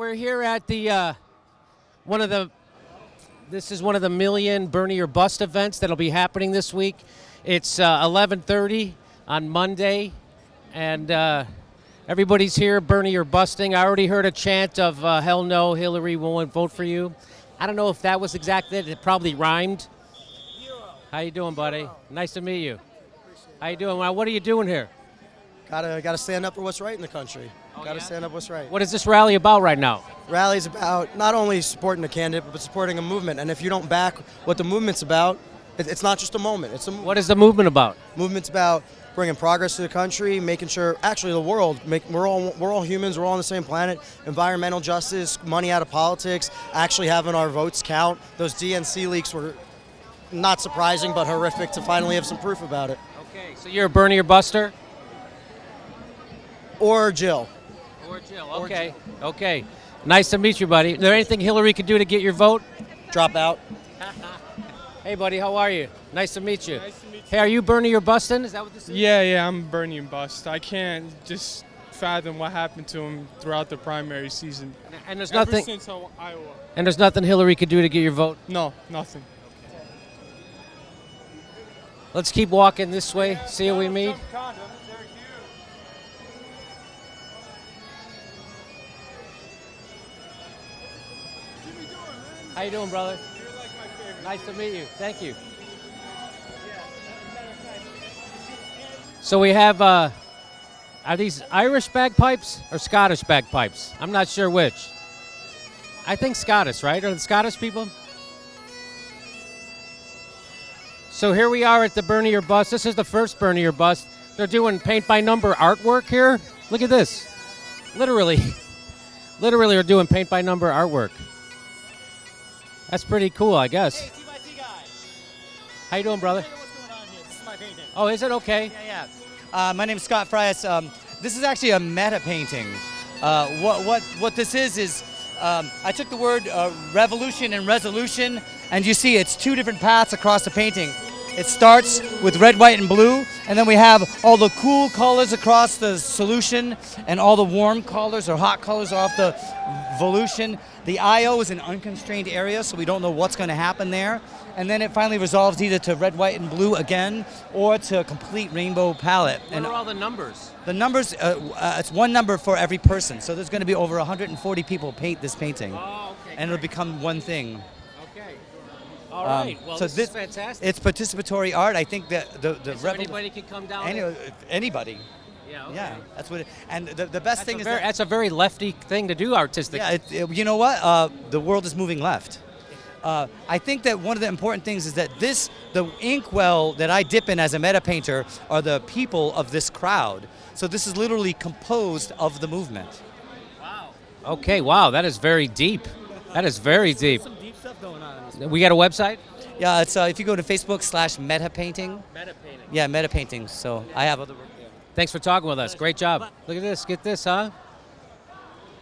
we're here at the this is one of the million Bernie or Bust events that'll be happening this week. It's 11:30 on Monday, and everybody's here, Bernie or busting. I already heard a chant of hell no, Hillary won't vote for you. I don't know if that was exactly it. It probably rhymed. How you doing, buddy? Nice to meet you. How you doing? What are you doing here? Gotta stand up for what's right in the country. Gotta stand up what's right. What is this rally about right now? Rally's about not only supporting the candidate, but supporting a movement. And if you don't back what the movement's about, it's not just a moment. It's a What is the movement about? Movement's about bringing progress to the country, making sure, actually the world, we're all humans, we're all on the same planet. Environmental justice, money out of politics, actually having our votes count. Those DNC leaks were not surprising, but horrific to finally have some proof about it. Okay, so you're a Bernie or Buster? Or Jill. Or Jill, okay. Okay. Nice to meet you, buddy. Is there anything Hillary could do to get your vote? Drop out. Hey, buddy, how are you? Nice to meet you. Nice to meet you. Hey, are you Bernie or busting? Is that what this is? Yeah, I'm Bernie and Bust. I can't just fathom what happened to him throughout the primary season. And there's Ever nothing. since Iowa. And there's nothing Hillary could do to get your vote? No, nothing. Let's keep walking this way, see who we meet. How you doing, brother? You're like my favorite. Nice to meet you. Thank you. So we have, are these Irish bagpipes or Scottish bagpipes? I'm not sure which. I think Scottish, right? Are the Scottish people? So here we are at the Bernie or Bust. This is the first Bernie or Bust. They're doing paint-by-number artwork here. Look at this. Literally are doing paint-by-number artwork. That's pretty cool, I guess. Hey, T guy. How you doing, brother? What's going on here? This is my painting. Oh, is it? Okay. Yeah. My name's Scott Fryas. This is actually a meta painting. What this is I took the word revolution and resolution, and you see it's two different paths across the painting. It starts with red, white, and blue, and then we have all the cool colors across the solution, and all the warm colors or hot colors off the volution. The IO is an unconstrained area, so we don't know what's going to happen there. And then it finally resolves either to red, white, and blue again, or to a complete rainbow palette. What are all the numbers? The numbers, it's one number for every person. So there's going to be over 140 people paint this painting. Oh, okay. And it'll become one thing. Okay. All right. Well, so this is fantastic. It's participatory art. I think that so anybody can come down. Anybody. Yeah. Okay. Yeah, that's what. And the best thing is that that's a very lefty thing to do, artistic. Yeah, you know what? The world is moving left. I think that one of the important things is that the inkwell that I dip in as a meta painter are the people of this crowd. So this is literally composed of the movement. Wow. Okay. Wow. That is very deep. That is very deep. Some deep stuff going on. We got a website? Yeah, it's if you go to Facebook/meta painting. Meta painting. Yeah, meta painting. So I have other work there. Thanks for talking with us. Great job. Look at this. Get this, huh?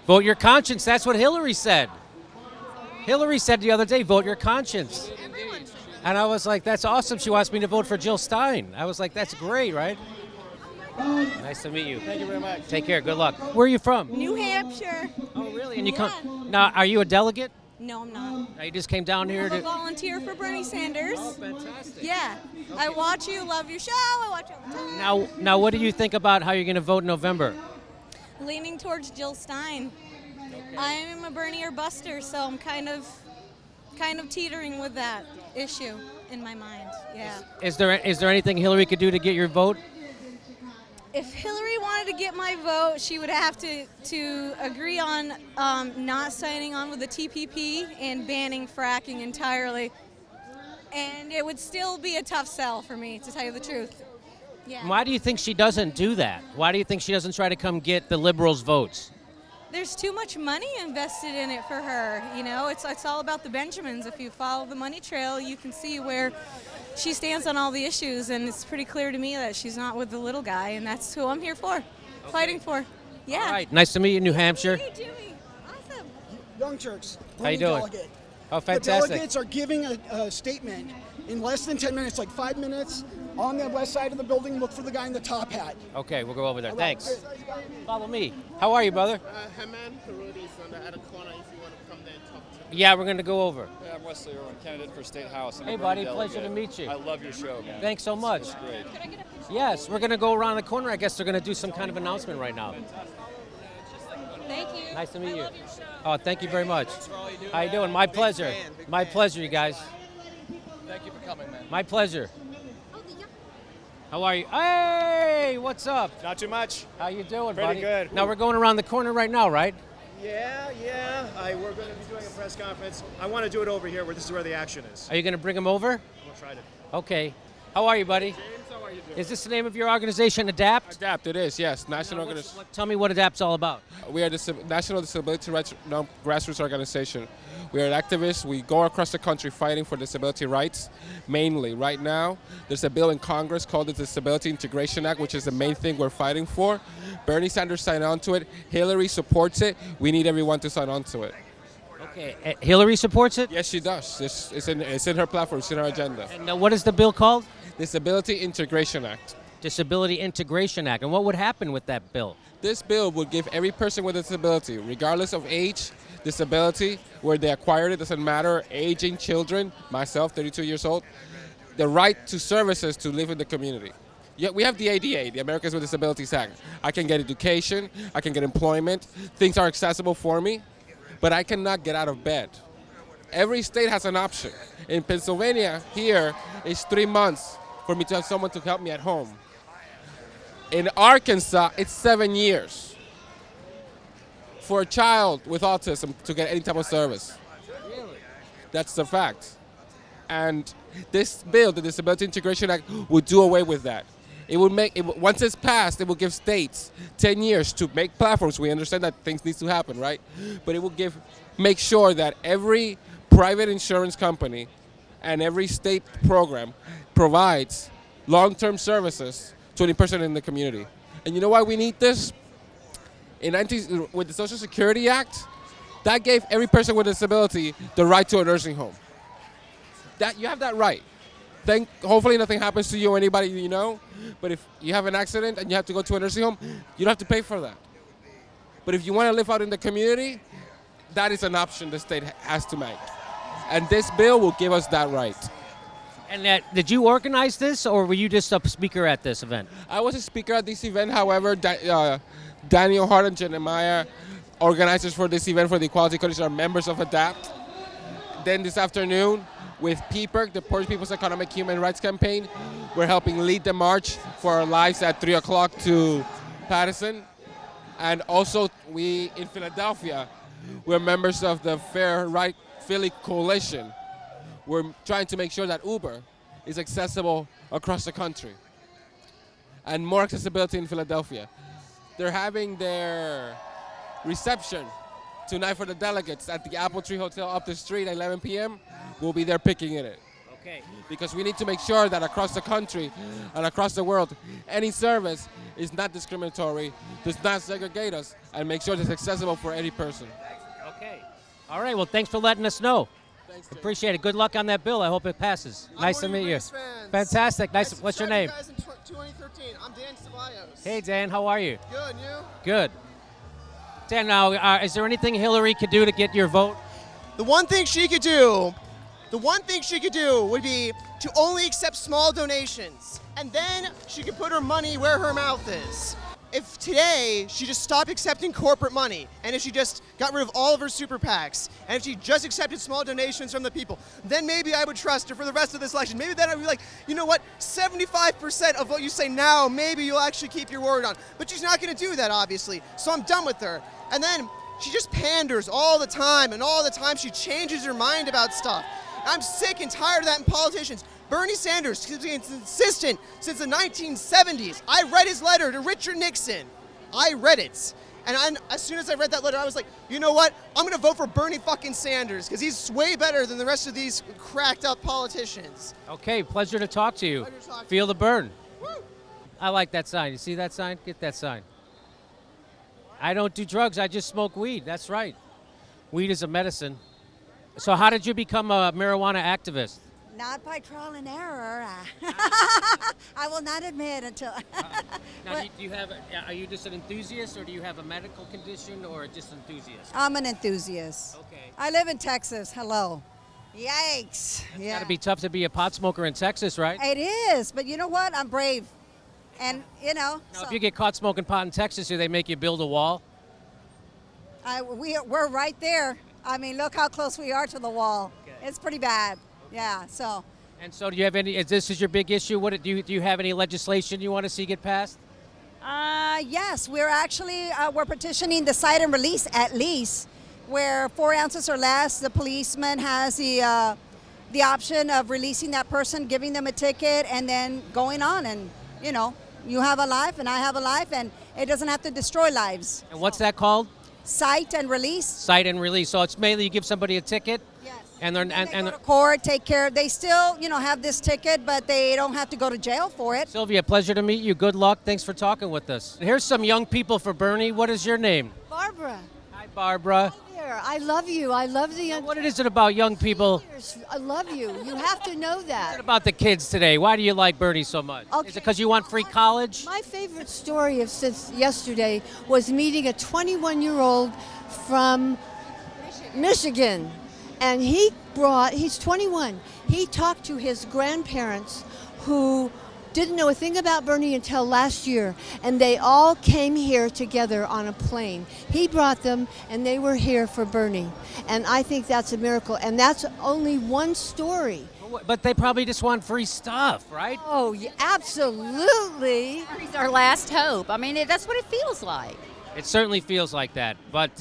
Vote your conscience. That's what Hillary said. Hillary said the other day, vote your conscience. And I was like, that's awesome. She wants me to vote for Jill Stein. I was like, that's great, right? Nice to meet you. Thank you very much. Take care. Good luck. Where are you from? New Hampshire. Oh, really? And you come now? Are you a delegate? No, I'm not. Now you just came down here I'm a to volunteer for Bernie Sanders. Oh, fantastic. Yeah. Okay. I watch you, love your show. I watch you all the time. Now, what do you think about how you're going to vote in November? Leaning towards Jill Stein. I'm a Bernie or Buster, so I'm kind of teetering with that issue in my mind. Yeah. Is there anything Hillary could do to get your vote? If Hillary wanted to get my vote, she would have to agree on not signing on with the TPP and banning fracking entirely. And it would still be a tough sell for me, to tell you the truth. Yeah. Why do you think she doesn't do that? Why do you think she doesn't try to come get the liberals' votes? There's too much money invested in it for her. You know, it's all about the Benjamins. If you follow the money trail, you can see where she stands on all the issues, and it's pretty clear to me that she's not with the little guy, and that's who I'm here for, fighting for. Yeah. All right. Nice to meet you, New Hampshire. Hey, Jimmy. Awesome. Young Turks. How you doing? Delegate. Oh, The fantastic. delegates are giving a statement in less than 10 minutes, like 5 minutes. On the west side of the building, look for the guy in the top hat. Okay, we'll go over there. All right, Thanks. great. Follow me. How are you, brother? Haman Karudi is at a corner if you want to come there and talk to me. Yeah, we're going to go over. Yeah, I'm Wesley Irwin, candidate for State House. I'm a Hey, Bernie buddy, pleasure to delegate. meet you. I love your show, man. Thanks so much. It's great. Yes, we're going to go around the corner. I guess they're going to do some kind of announcement right now. Thank you. Nice to meet you. Oh, thank you very much. How you doing? My pleasure. My pleasure, you guys. Thank you for coming, man. My pleasure. How are you? Hey, what's up? Not too much. How you doing, Pretty buddy? good. Now we're going around the corner right now, right? Yeah. We're going to be doing a press conference. I want to do it over here where this is where the action is. Are you going to bring them over? We'll try to. Okay. How are you, buddy? James, how are you doing? Is this the name of your organization, Adapt? Adapt, it is, yes. National Now, Organization. tell me what Adapt's all about. We are the National Disability Rights grassroots organization. We are activists. We go across the country fighting for disability rights, mainly. Right now, there's a bill in Congress called the Disability Integration Act, which is the main thing we're fighting for. Bernie Sanders signed on to it. Hillary supports it. We need everyone to sign on to it. Okay. Hillary supports it? Yes, she does. It's in her platform. It's in her agenda. And what is the bill called? Disability Integration Act. Disability Integration Act. And what would happen with that bill? This bill would give every person with a disability, regardless of age, disability, where they acquired it, doesn't matter, aging children, myself, 32 years old, the right to services to live in the community. Yet we have the ADA, the Americans with Disabilities Act. I can get education, I can get employment, things are accessible for me, but I cannot get out of bed. Every state has an option. In Pennsylvania, here, it's 3 months for me to have someone to help me at home. In Arkansas, it's 7 years for a child with autism to get any type of service. Really? That's the fact. And this bill, the Disability Integration Act, would do away with that. It would make, once it's passed, it will give states 10 years to make platforms. We understand that things need to happen, right? But it will make sure that every private insurance company and every state program provides long-term services to any person in the community. And you know why we need this? With the Social Security Act, that gave every person with a disability the right to a nursing home. You have that right. Hopefully nothing happens to you or anybody you know, but if you have an accident and you have to go to a nursing home, you don't have to pay for that. But if you want to live out in the community, that is an option the state has to make. And this bill will give us that right. And did you organize this, or were you just a speaker at this event? I was a speaker at this event. However, Daniel Hart and Jeremiah, organizers for this event for the Equality Coalition, are members of ADAPT. Then this afternoon, with PPERC, the Puerto People's Economic Human Rights Campaign, we're helping lead the march for our lives at 3 o'clock to Patterson. And also, we in Philadelphia, we're members of the Fair Right Philly Coalition. We're trying to make sure that Uber is accessible across the country and more accessibility in Philadelphia. They're having their reception tonight for the delegates at the Apple Tree Hotel up the street at 11 p.m. We'll be there picking it. Okay. Because we need to make sure that across the country and across the world, any service is not discriminatory, does not segregate us, and make sure it's accessible for any person. Okay. All right. Well, thanks for letting us know. Thanks, Jay. Appreciate it. Good luck on that bill. I hope it passes. Nice to meet you. Fantastic. Nice. What's your name? Guys in 2013. I'm Dan Ceballos. Hey, Dan. How are you? Good, you? Good. Dan, now, is there anything Hillary could do to get your vote? The one thing she could do would be to only accept small donations. And then she could put her money where her mouth is. If today she just stopped accepting corporate money, and if she just got rid of all of her super PACs, and if she just accepted small donations from the people, then maybe I would trust her for the rest of this election. Maybe then I'd be like, you know what, 75% of what you say now, maybe you'll actually keep your word on. But she's not gonna do that, obviously, so I'm done with her. And then she just panders all the time, and all the time she changes her mind about stuff. I'm sick and tired of that in politicians. Bernie Sanders has been consistent since the 1970s. I read his letter to Richard Nixon. I read it. And as soon as I read that letter, I was like, you know what? I'm going to vote for Bernie fucking Sanders because he's way better than the rest of these cracked up politicians. Okay, pleasure to talk to you. Pleasure to talk to Feel the burn. Woo! I like that sign. You see that sign? Get that sign. I don't do drugs. I just smoke weed. That's right. Weed is a medicine. So how did you become a marijuana activist? Not by trial and error. I will not admit until. Now, do you have? Are you just an enthusiast, or do you have a medical condition, or just enthusiast? I'm an enthusiast. Okay. I live in Texas. Hello. Yikes. It's got to be tough to be a pot smoker in Texas, right? It is, but you know what? I'm brave, and you know. Now, if you get caught smoking pot in Texas, do they make you build a wall? We're right there. I mean, look how close we are to the wall. Okay. It's pretty bad. Yeah. So. And so, do you have any? This is your big issue. What do you have any legislation you want to see get passed? Yes, we're actually we're petitioning the cite and release at least, where 4 ounces or less, the policeman has the option of releasing that person, giving them a ticket, and then going on. And you know, you have a life, and I have a life, and it doesn't have to destroy lives. And what's that called? Cite and release. Cite and release. So it's mainly you give somebody a ticket. Yes. And they go to court, take care. They still, you know, have this ticket, but they don't have to go to jail for it. Sylvia, pleasure to meet you. Good luck. Thanks for talking with us. Here's some young people for Bernie. What is your name? Barbara. Hi, Barbara. Hi there. I love you. I love the young. What is it about young people? I love you. You have to know that. What about the kids today? Why do you like Bernie so much? Okay. Is it because you want free college? My favorite story of since yesterday was meeting a 21-year-old from Michigan. And he's 21. He talked to his grandparents who didn't know a thing about Bernie until last year. And they all came here together on a plane. He brought them and they were here for Bernie. And I think that's a miracle. And that's only one story. But they probably just want free stuff, right? Oh, yeah, absolutely. Bernie's our last hope. I mean, that's what it feels like. It certainly feels like that. But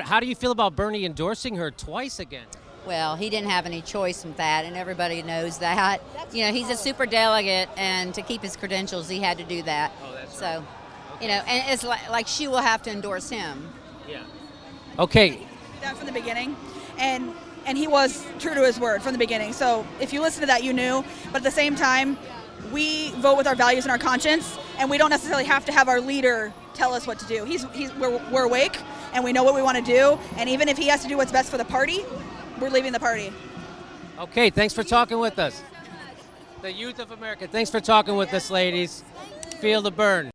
how do you feel about Bernie endorsing her twice again? Well, he didn't have any choice with that, and everybody knows that. You know, he's a super delegate, and to keep his credentials, he had to do that. Oh, that's so, right. Okay. You know, and it's like she will have to endorse him. Yeah. Okay. He did that from the beginning, and he was true to his word from the beginning. So if you listen to that, you knew. But at the same time, we vote with our values and our conscience, and we don't necessarily have to have our leader tell us what to do. We're awake, and we know what we want to do. And even if he has to do what's best for the party, we're leaving the party. Okay, thanks for talking with us. The youth of America, thanks for talking with us, ladies. Feel the burn.